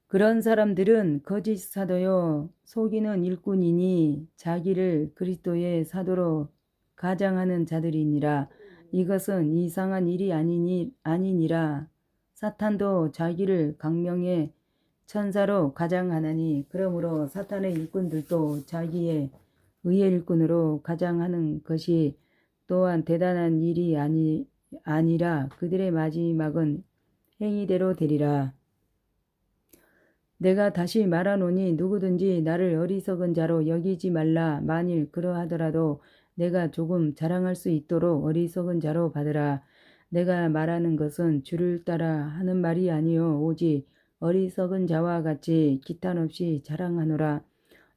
그런 사람들은 거짓 사도요 속이는 일꾼이니 자기를 그리스도의 사도로 가장하는 자들이니라. 이것은 이상한 일이 아니니라. 사탄도 자기를 강명의 천사로 가장하나니 그러므로 사탄의 일꾼들도 자기의 의의 일꾼으로 가장하는 것이 또한 대단한 일이 아니라 그들의 마지막은 행위대로 되리라. 내가 다시 말하노니 누구든지 나를 어리석은 자로 여기지 말라. 만일 그러하더라도 내가 조금 자랑할 수 있도록 어리석은 자로 받으라. 내가 말하는 것은 주를 따라 하는 말이 아니요 오직 어리석은 자와 같이 기탄 없이 자랑하노라.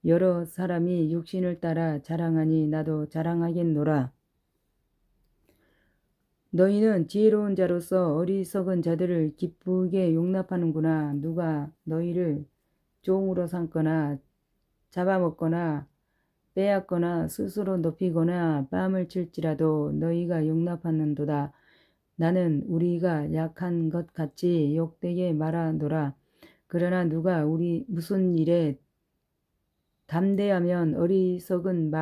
여러 사람이 육신을 따라 자랑하니 나도 자랑하겠노라. 너희는 지혜로운 자로서 어리석은 자들을 기쁘게 용납하는구나. 누가 너희를 종으로 삼거나 잡아먹거나 빼앗거나 스스로 높이거나 뺨을 칠지라도 너희가 용납하는도다. 나는 우리가 약한 것 같이 욕되게 말하노라. 그러나 누가 우리 무슨 일에 담대하면 어리석은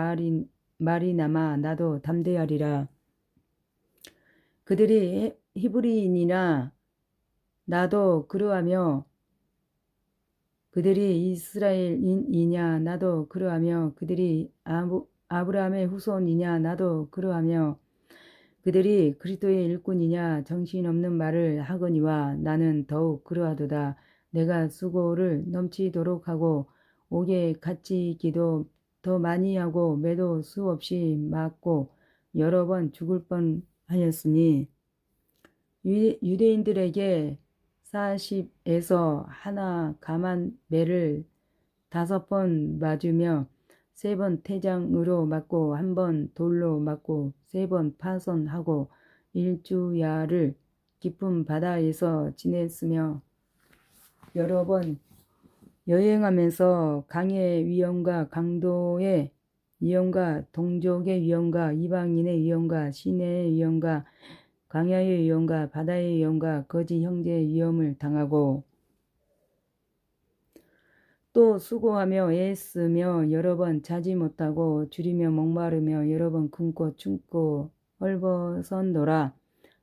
말이나마 나도 담대하리라. 그들이 히브리인이나 나도 그러하며 그들이 이스라엘인이냐 나도 그러하며 그들이 아브라함의 후손이냐 나도 그러하며 그들이 그리스도의 일꾼이냐 정신없는 말을 하거니와 나는 더욱 그러하도다. 내가 수고를 넘치도록 하고 옥에 갇히기도 더 많이 하고 매도 수없이 맞고 여러 번 죽을 뻔하였으니 유대인들에게 40에서 하나 감한 매를 5번 맞으며 3번 태장으로 맞고 1번 돌로 맞고 3번 파손하고 일주야를 깊은 바다에서 지냈으며 여러 번 여행하면서 강의 위험과 강도의 위험과 동족의 위험과 이방인의 위험과 시내의 위험과 광야의 위험과 바다의 위험과 거짓 형제의 위험을 당하고 또 수고하며 애쓰며 여러 번 자지 못하고 줄이며 목마르며 여러 번 굶고 춤고 헐벗었노라.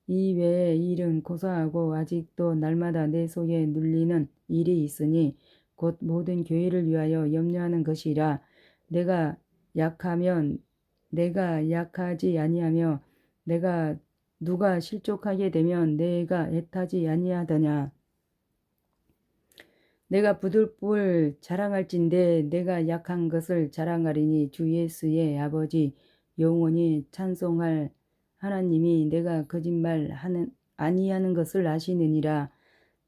이 외에 일은 고사하고 아직도 날마다 내 속에 눌리는 일이 있으니 곧 모든 교회를 위하여 염려하는 것이라. 내가 약하면 내가 약하지 아니하며 내가 누가 실족하게 되면 내가 애타지 아니하더냐. 내가 부들불 자랑할진대 내가 약한 것을 자랑하리니 주 예수의 아버지 영원히 찬송할 하나님이 내가 거짓말하는 아니하는 것을 아시느니라.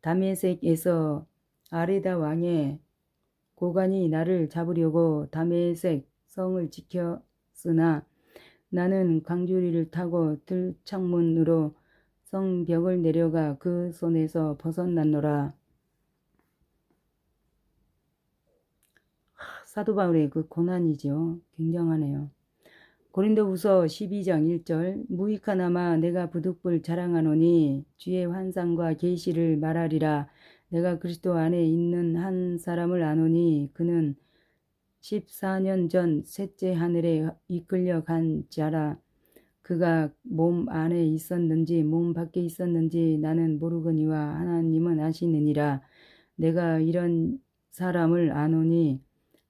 다메섹에서 아레다 왕의 고관이 나를 잡으려고 다메섹 성을 지켰으나 나는 광주리를 타고 들창문으로 성벽을 내려가 그 손에서 벗어났노라. 사도 바울의 그 고난이죠. 굉장하네요. 고린도후서 12장 1절 무익하나마 내가 부득불 자랑하노니 주의 환상과 계시를 말하리라. 내가 그리스도 안에 있는 한 사람을 아노니 그는 14년 전 셋째 하늘에 이끌려 간 자라. 그가 몸 안에 있었는지 몸 밖에 있었는지 나는 모르거니와 하나님은 아시느니라. 내가 이런 사람을 아노니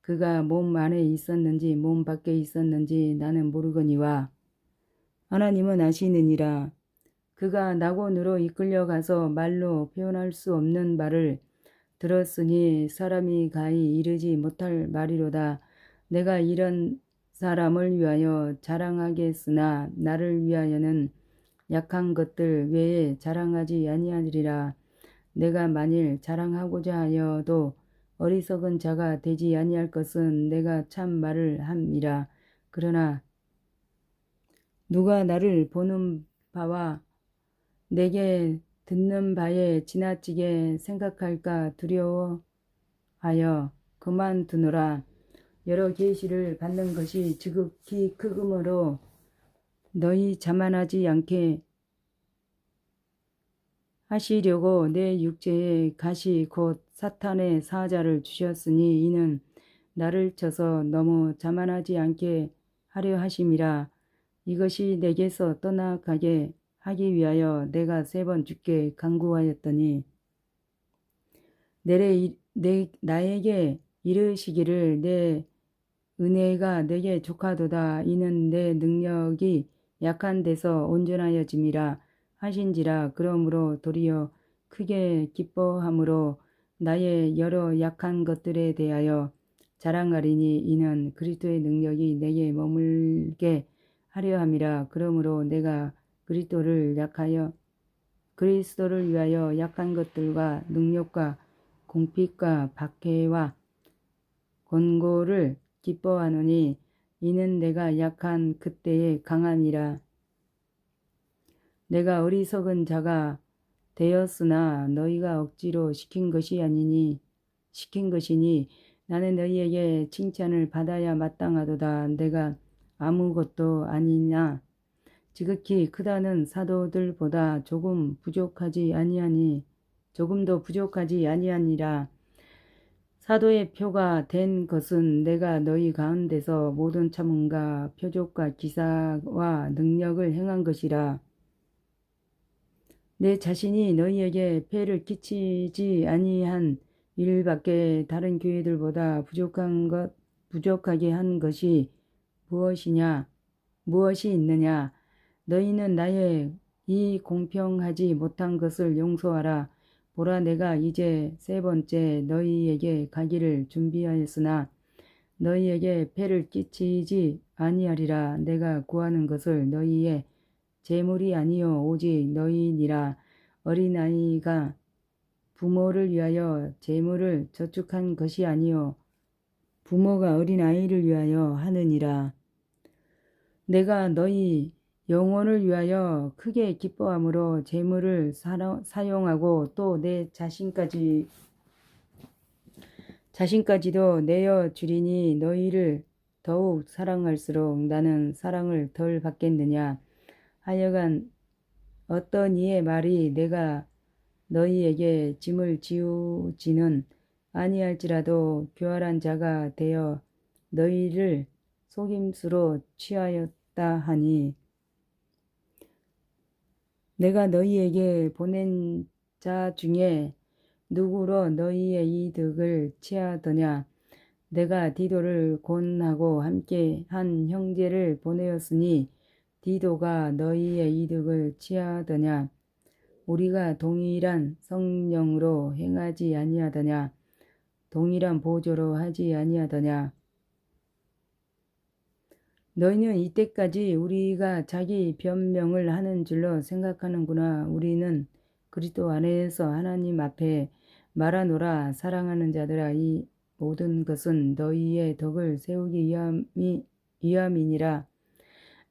그가 몸 안에 있었는지 몸 밖에 있었는지 나는 모르거니와 하나님은 아시느니라. 그가 낙원으로 이끌려가서 말로 표현할 수 없는 말을 들었으니 사람이 가히 이르지 못할 말이로다. 내가 이런 사람을 위하여 자랑하겠으나 나를 위하여는 약한 것들 외에 자랑하지 아니하리라. 내가 만일 자랑하고자 하여도 어리석은 자가 되지 아니할 것은 내가 참 말을 함이라. 그러나 누가 나를 보는 바와 내게 듣는 바에 지나치게 생각할까 두려워하여 그만두노라. 여러 계시를 받는 것이 지극히 크금으로 너희 자만하지 않게 하시려고 내 육체에 가시 곧 사탄의 사자를 주셨으니 이는 나를 쳐서 너무 자만하지 않게 하려 하심이라. 이것이 내게서 떠나가게 하기 위하여 내가 3번 주께 간구하였더니 나에게 이르시기를 내 은혜가 내게 족하도다. 이는 내 능력이 약한 데서 온전하여짐이라 하신지라. 그러므로 도리어 크게 기뻐함으로 나의 여러 약한 것들에 대하여 자랑하리니 이는 그리스도의 능력이 내게 머물게 하려 함이라. 그러므로 내가 그리스도를 위하여 약한 것들과 능력과 공핍과 박해와 권고를 기뻐하노니 이는 내가 약한 그때의 강함이라. 내가 어리석은 자가 되었으나 너희가 억지로 시킨 것이니 나는 너희에게 칭찬을 받아야 마땅하도다. 내가 아무것도 아니나 지극히 크다는 사도들보다 조금도 부족하지 아니하니라. 사도의 표가 된 것은 내가 너희 가운데서 모든 참음과 표적과 기사와 능력을 행한 것이라. 내 자신이 너희에게 폐를 끼치지 아니한 일밖에 다른 교회들보다 부족하게 한 것이 무엇이 있느냐? 너희는 나의 이 공평하지 못한 것을 용서하라. 보라, 내가 이제 세 번째 너희에게 가기를 준비하였으나 너희에게 폐를 끼치지 아니하리라. 내가 구하는 것을 너희의 재물이 아니요 오직 너희니라. 어린아이가 부모를 위하여 재물을 저축한 것이 아니요 부모가 어린아이를 위하여 하느니라. 내가 너희 영혼을 위하여 크게 기뻐함으로 재물을 사용하고 또 내 자신까지도 내어 주리니 너희를 더욱 사랑할수록 나는 사랑을 덜 받겠느냐. 하여간 어떤 이의 말이 내가 너희에게 짐을 지우지는 아니할지라도 교활한 자가 되어 너희를 속임수로 취하였다 하니 내가 너희에게 보낸 자 중에 누구로 너희의 이득을 취하더냐. 내가 디도를 권하고 함께 한 형제를 보내었으니 디도가 너희의 이득을 취하더냐. 우리가 동일한 성령으로 행하지 아니하더냐. 동일한 보조로 하지 아니하더냐. 너희는 이때까지 우리가 자기 변명을 하는 줄로 생각하는구나. 우리는 그리스도 안에서 하나님 앞에 말하노라. 사랑하는 자들아, 이 모든 것은 너희의 덕을 세우기 위함이니라.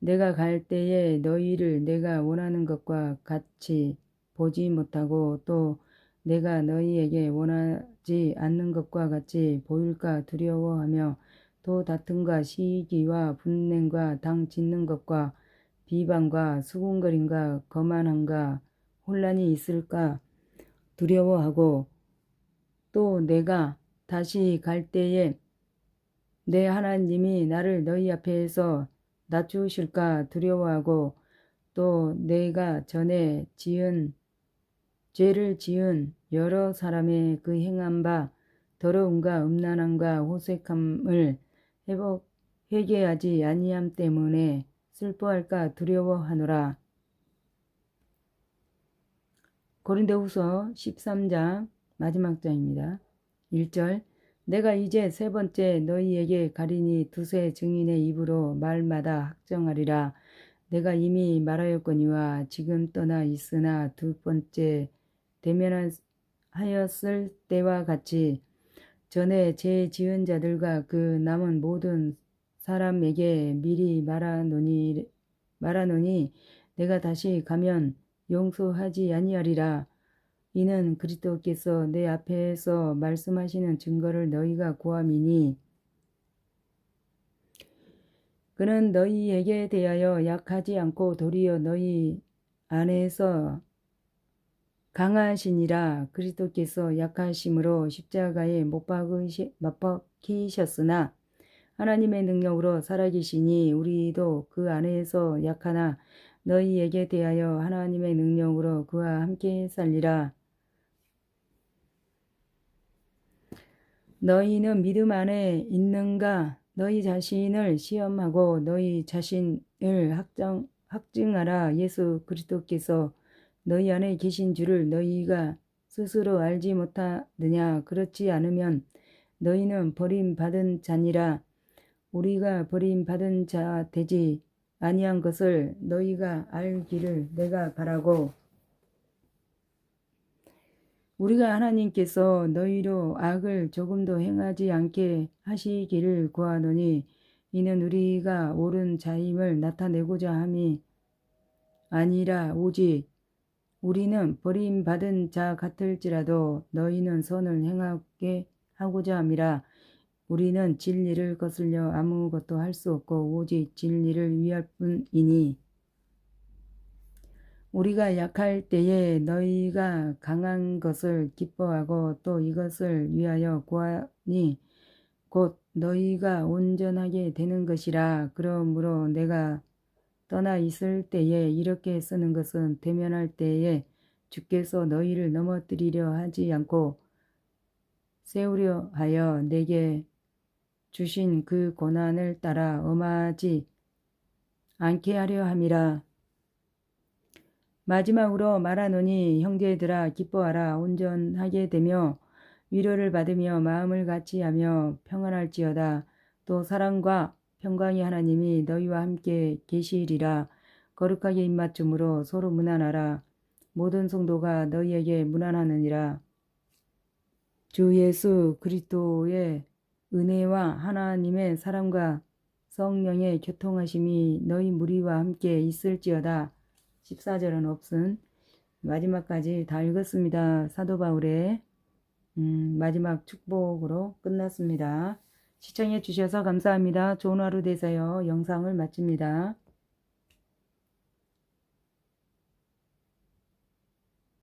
내가 갈 때에 너희를 내가 원하는 것과 같이 보지 못하고 또 내가 너희에게 원하지 않는 것과 같이 보일까 두려워하며 또 다툼과 시기와 분냉과 당 짓는 것과 비방과 수군거림과 거만함과 혼란이 있을까 두려워하고 또 내가 다시 갈 때에 내 하나님이 나를 너희 앞에서 낮추실까 두려워하고 또 내가 전에 죄를 지은 여러 사람의 그 행한 바 더러움과 음란함과 호색함을 회개하지 아니함 때문에 슬퍼할까 두려워하노라. 고린도후서 13장 마지막 장입니다. 1절 내가 이제 세 번째 너희에게 가리니 두세 증인의 입으로 말마다 확정하리라. 내가 이미 말하였거니와 지금 떠나 있으나 두 번째 대면하였을 때와 같이 전에 죄 지은 자들과 그 남은 모든 사람에게 미리 말하노니 내가 다시 가면 용서하지 아니하리라. 이는 그리스도께서 내 앞에서 말씀하시는 증거를 너희가 구함이니 그는 너희에게 대하여 약하지 않고 도리어 너희 안에서 강하시니라. 그리스도께서 약하심으로 십자가에 못 박히셨으나 하나님의 능력으로 살아계시니 우리도 그 안에서 약하나 너희에게 대하여 하나님의 능력으로 그와 함께 살리라. 너희는 믿음 안에 있는가? 너희 자신을 시험하고 너희 자신을 확증하라. 예수 그리스도께서 너희 안에 계신 줄을 너희가 스스로 알지 못하느냐? 그렇지 않으면 너희는 버림받은 자니라. 우리가 버림받은 자 되지 아니한 것을 너희가 알기를 내가 바라고, 우리가 하나님께서 너희로 악을 조금도 행하지 않게 하시기를 구하노니 이는 우리가 옳은 자임을 나타내고자 함이 아니라 오직 우리는 버림받은 자 같을지라도 너희는 선을 행하게 하고자 함이라. 우리는 진리를 거슬려 아무것도 할 수 없고 오직 진리를 위할 뿐이니, 우리가 약할 때에 너희가 강한 것을 기뻐하고 또 이것을 위하여 구하니 곧 너희가 온전하게 되는 것이라. 그러므로 내가 떠나 있을 때에 이렇게 쓰는 것은 대면할 때에 주께서 너희를 넘어뜨리려 하지 않고 세우려 하여 내게 주신 그 고난을 따라 엄하지 않게 하려 함이라. 마지막으로 말하노니 형제들아 기뻐하라. 온전하게 되며 위로를 받으며 마음을 같이 하며 평안할지어다. 또 사랑과 평강의 하나님이 너희와 함께 계시리라. 거룩하게 입맞춤으로 서로 문안하라. 모든 성도가 너희에게 문안하느니라. 주 예수 그리스도의 은혜와 하나님의 사랑과 성령의 교통하심이 너희 무리와 함께 있을지어다. 14절은 없음. 마지막까지 다 읽었습니다. 사도 바울의 마지막 축복으로 끝났습니다. 시청해 주셔서 감사합니다. 좋은 하루 되세요. 영상을 마칩니다.